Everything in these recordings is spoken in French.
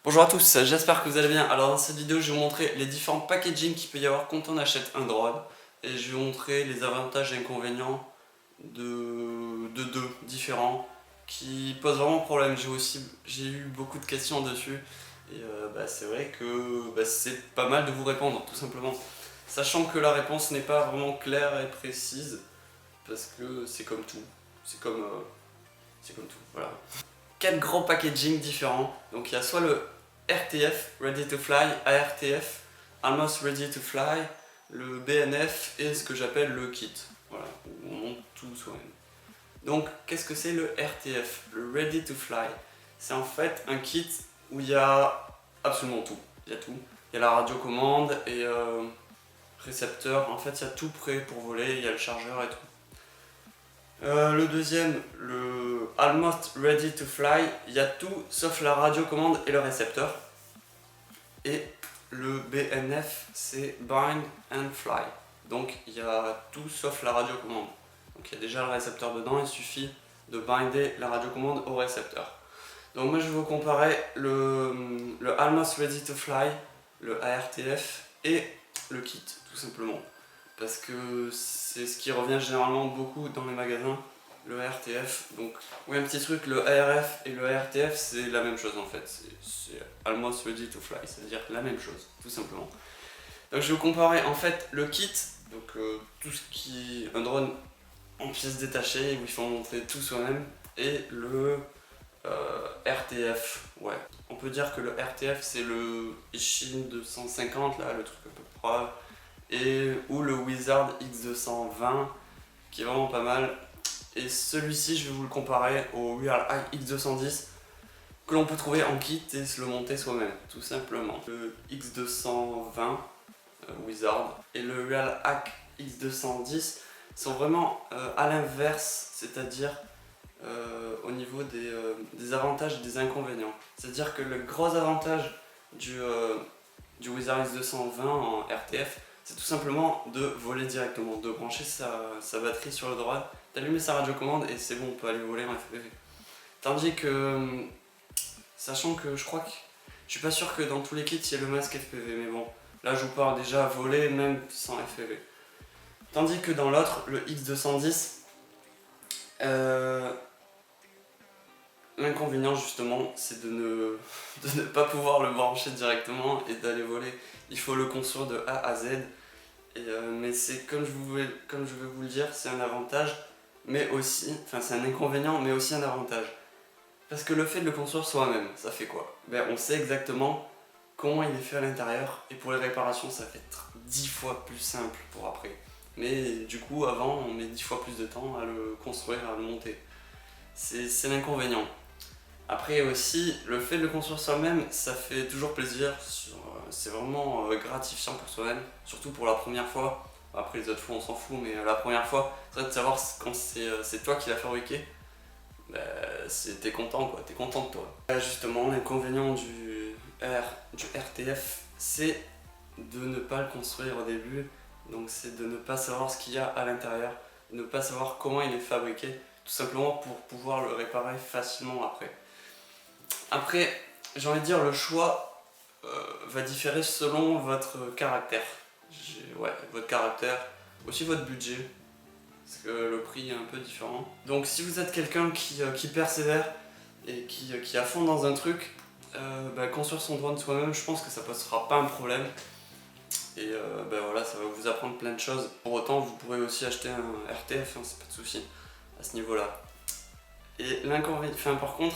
Bonjour à tous, j'espère que vous allez bien. Alors dans cette vidéo, je vais vous montrer les différents packaging qu'il peut y avoir quand on achète un drone. Et je vais vous montrer les avantages et inconvénients de deux différents qui posent vraiment problème. J'ai eu beaucoup de questions dessus. Et c'est vrai que c'est pas mal de vous répondre, tout simplement. Sachant que la réponse n'est pas vraiment claire et précise, parce que c'est comme tout. C'est comme tout, voilà. 4 grands packaging différents. Donc il y a soit le RTF, Ready to Fly, ARTF, Almost Ready to Fly, le BNF et ce que j'appelle le kit. Voilà, où on monte tout soi-même. Donc qu'est-ce que c'est le RTF, le Ready to Fly? C'est en fait un kit où il y a absolument tout. Il y a tout. Il y a la radiocommande et récepteur. En fait, il y a tout prêt pour voler. Il y a le chargeur et tout. Le deuxième, le Almost Ready to Fly, il y a tout sauf la radiocommande et le récepteur. Et le BNF, c'est Bind and Fly. Donc il y a tout sauf la radiocommande. Donc il y a déjà le récepteur dedans, il suffit de binder la radiocommande au récepteur. Donc moi je vais vous comparer le Almost Ready to Fly, le ARTF et le kit, tout simplement. Parce que c'est ce qui revient généralement beaucoup dans les magasins, le RTF. Donc, oui, un petit truc, le ARF et le RTF, c'est la même chose en fait. C'est Almost Ready to Fly, ça veut dire la même chose, tout simplement. Donc, je vais vous comparer en fait le kit, donc tout ce qui. Un drone en pièces détachées, où il faut monter tout soi-même, et le RTF. Ouais, on peut dire que le RTF, c'est le Ishin 250, là, le truc un peu pro. Ou le Wizard X220 qui est vraiment pas mal. Et celui-ci, je vais vous le comparer au Real Hack X210 que l'on peut trouver en kit et se le monter soi-même, tout simplement. Le X220 Wizard et le Real Hack X210 sont vraiment à l'inverse, c'est-à-dire au niveau des avantages et des inconvénients. C'est-à-dire que le gros avantage du Wizard X220 en RTF, c'est tout simplement de voler directement, de brancher sa batterie sur le drone, d'allumer sa radiocommande et c'est bon, on peut aller voler en FPV. Tandis que, sachant que je crois que, je suis pas sûr que dans tous les kits il y ait le masque FPV, mais bon, là je vous parle déjà à voler même sans FPV. Tandis que dans l'autre, le X210, l'inconvénient justement, c'est de ne pas pouvoir le brancher directement et d'aller voler. Il faut le construire de A à Z. Mais c'est comme je vais vous le dire, c'est un avantage, mais aussi, enfin c'est un inconvénient, mais aussi un avantage. Parce que le fait de le construire soi-même, ça fait quoi? On sait exactement comment il est fait à l'intérieur, et pour les réparations, ça va être 10 fois plus simple pour après. Mais du coup, avant, on met 10 fois plus de temps à le construire, à le monter. C'est l'inconvénient. Après aussi, le fait de le construire soi-même, ça fait toujours plaisir, c'est vraiment gratifiant pour soi-même, surtout pour la première fois. Après les autres fois on s'en fout, mais la première fois, c'est vrai de savoir quand c'est toi qui l'as fabriqué, t'es content quoi, t'es content de toi. Justement, l'inconvénient du RTF, c'est de ne pas le construire au début, donc c'est de ne pas savoir ce qu'il y a à l'intérieur, de ne pas savoir comment il est fabriqué, tout simplement pour pouvoir le réparer facilement après. Après, j'ai envie de dire, le choix va différer selon votre caractère. Ouais, votre caractère, aussi votre budget, parce que le prix est un peu différent. Donc si vous êtes quelqu'un qui persévère et qui est à fond dans un truc, construire son drone soi-même, je pense que ça ne posera pas un problème. Et voilà, ça va vous apprendre plein de choses. Pour autant, vous pourrez aussi acheter un RTF, hein, c'est pas de souci à ce niveau-là. Et l'inconvénient, enfin par contre,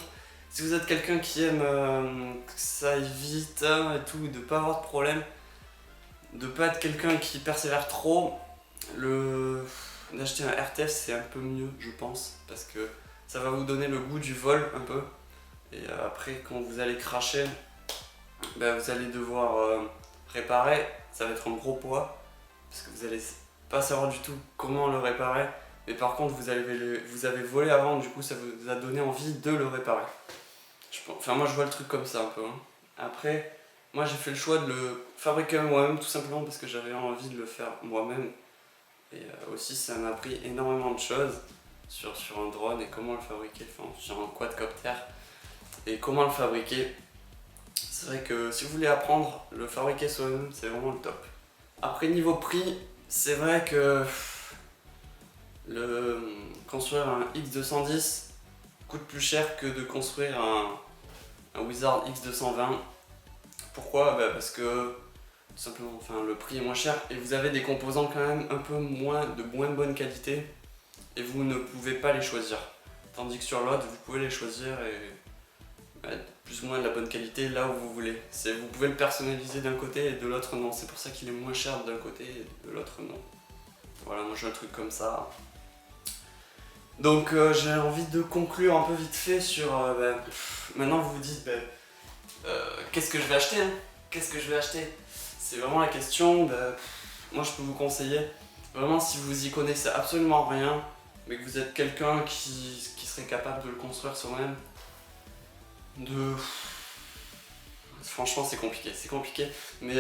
si vous êtes quelqu'un qui aime que ça aille vite et tout, de pas avoir de problème, de pas être quelqu'un qui persévère trop, d'acheter un RTF c'est un peu mieux je pense, parce que ça va vous donner le goût du vol un peu. Et après quand vous allez cracher, vous allez devoir réparer, ça va être un gros poids, parce que vous allez pas savoir du tout comment le réparer. Mais par contre vous avez volé avant, du coup ça vous a donné envie de le réparer. Enfin moi je vois le truc comme ça un peu. Hein. Après, moi j'ai fait le choix de le fabriquer moi-même tout simplement parce que j'avais envie de le faire moi-même. Et aussi ça m'a appris énormément de choses sur un drone et comment le fabriquer, enfin sur un quadcopter. Et comment le fabriquer, C'est vrai que si vous voulez apprendre, le fabriquer soi-même, c'est vraiment le top. Après, niveau prix, c'est vrai que construire un X210 coûte plus cher que de construire un Wizard X220. Pourquoi? Parce que tout simplement, enfin, le prix est moins cher et vous avez des composants quand même un peu de moins bonne qualité et vous ne pouvez pas les choisir. Tandis que sur l'autre, vous pouvez les choisir et plus ou moins de la bonne qualité là où vous voulez. Vous pouvez le personnaliser d'un côté et de l'autre non. C'est pour ça qu'il est moins cher d'un côté et de l'autre non. Voilà, moi j'ai un truc comme ça. Donc j'ai envie de conclure un peu vite fait sur... maintenant vous vous dites, qu'est-ce que je vais acheter hein? Qu'est-ce que je vais acheter? C'est vraiment la question. Moi je peux vous conseiller, vraiment si vous y connaissez absolument rien, mais que vous êtes quelqu'un qui serait capable de le construire soi-même, franchement c'est compliqué, mais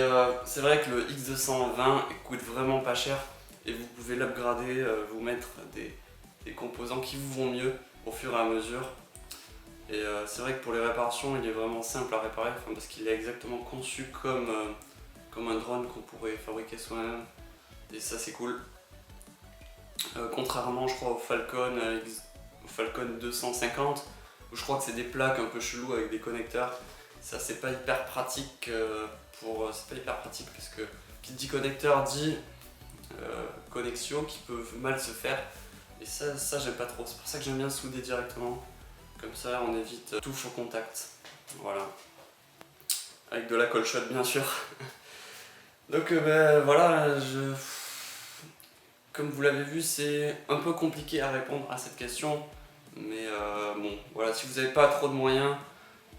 c'est vrai que le X220 coûte vraiment pas cher et vous pouvez l'upgrader, vous mettre des composants qui vous vont mieux au fur et à mesure. Et c'est vrai que pour les réparations il est vraiment simple à réparer, parce qu'il est exactement conçu comme un drone qu'on pourrait fabriquer soi-même, et ça c'est cool. Contrairement je crois au Falcon 250, où je crois que c'est des plaques un peu chelou avec des connecteurs. Ça c'est pas hyper pratique parce que qui dit connecteur dit connexion qui peuvent mal se faire, et ça j'aime pas trop. C'est pour ça que j'aime bien souder directement, comme ça on évite tout faux contact. Voilà, avec de la colle chaude bien sûr. Donc voilà, comme vous l'avez vu, c'est un peu compliqué à répondre à cette question, mais bon voilà, si vous n'avez pas trop de moyens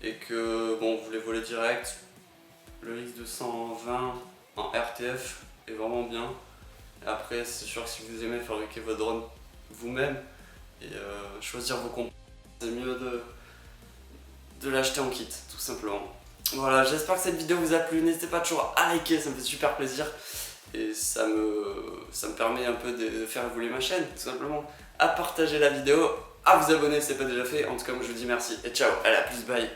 et que bon vous voulez voler direct, le X220 en RTF est vraiment bien. Et après c'est sûr que si vous aimez fabriquer votre drone vous-même et choisir vos composants, c'est mieux de l'acheter en kit tout simplement. Voilà, j'espère que cette vidéo vous a plu, n'hésitez pas toujours à liker, ça me fait super plaisir et ça me permet un peu de faire évoluer ma chaîne tout simplement, à partager la vidéo, à vous abonner si ce n'est pas déjà fait. En tout cas moi je vous dis merci et ciao, allez à plus, bye.